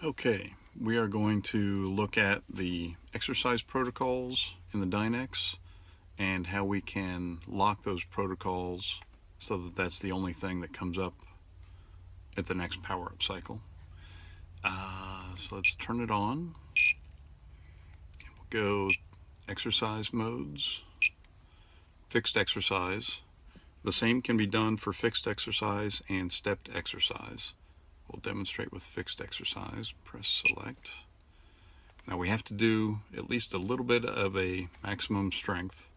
Okay, we are going to look at the exercise protocols in the Dynex and how we can lock those protocols so that that's the only thing that comes up at the next power-up cycle. So let's turn it on. We'll go exercise modes, fixed exercise. The same can be done for fixed exercise and stepped exercise. We'll demonstrate with fixed exercise. Press select. Now we have to do at least a little bit of a maximum strength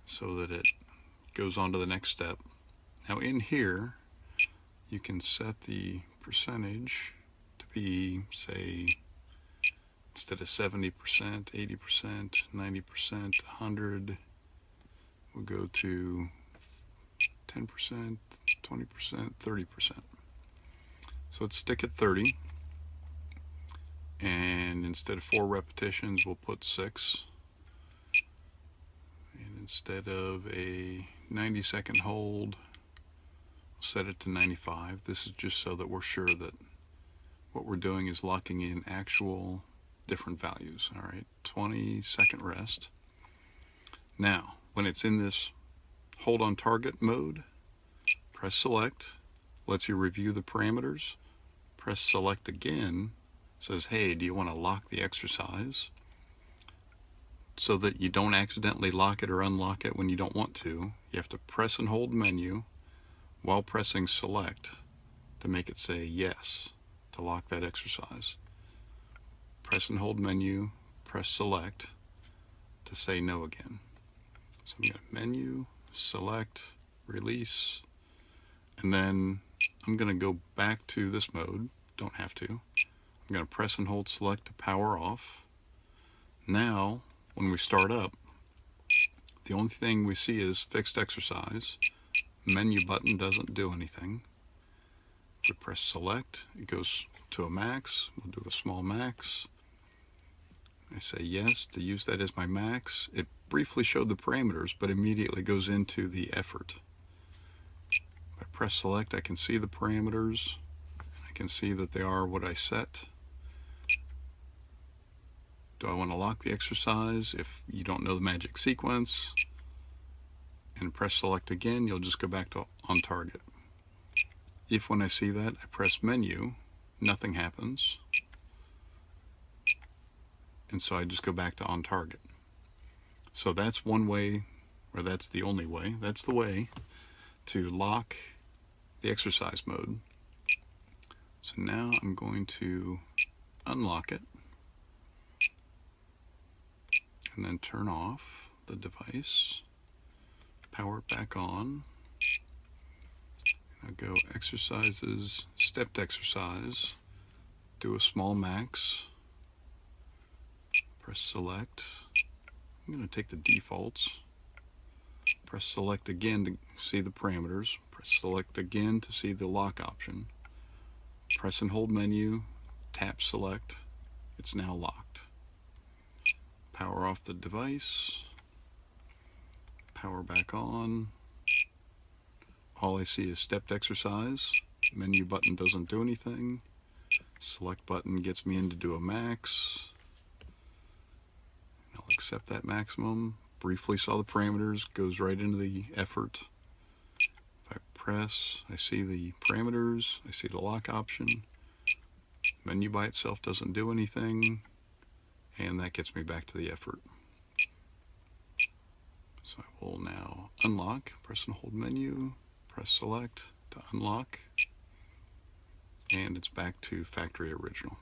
so that it goes on to the next step. Now in here you can set the percentage to be, say, instead of 70%, 80%, 90%, 100, we'll go to 10%, 20%, 30%. So let's stick at 30, and instead of 4 repetitions we'll put 6, and instead of a 90-second hold we'll set it to 95. This is just so that we're sure that what we're doing is locking in actual different values. All right, 20-second rest. Now when it's in this hold on target mode, press select, lets you review the parameters. Press select again, says, hey, do you want to lock the exercise? So that you don't accidentally lock it or unlock it when you don't want to, you have to press and hold menu while pressing select to make it say yes to lock that exercise. Press and hold menu, press select to say no again. So I'm going to menu, select, release, and then I'm going to go back to this mode. Don't have to. I'm going to press and hold select to power off. Now when we start up, the only thing we see is fixed exercise. Menu button doesn't do anything. If we press select, it goes to a max. We'll do a small max. I say yes to use that as my max. It briefly showed the parameters, but immediately goes into the effort. If I press select, I can see the parameters. I can see that they are what I set. Do I want to lock the exercise? If you don't know the magic sequence and press select again, you'll just go back to on target. If when I see that I press menu, nothing happens, and so I just go back to on target. So that's one way, or that's the only way, that's the way to lock the exercise mode. So now I'm going to unlock it and then turn off the device, power it back on, and I'll go exercises, stepped exercise, do a small max, press select. I'm going to take the defaults, press select again to see the parameters, press select again to see the lock option, press and hold menu, tap select, it's now locked. Power off the device, power back on. All I see is stepped exercise. Menu button doesn't do anything. Select button gets me in to do a max. I'll accept that maximum. Briefly saw the parameters, goes right into the effort. If I press, I see the parameters, I see the lock option. Menu by itself doesn't do anything, and that gets me back to the effort. So I will now unlock, press and hold menu, press select to unlock, and it's back to factory original.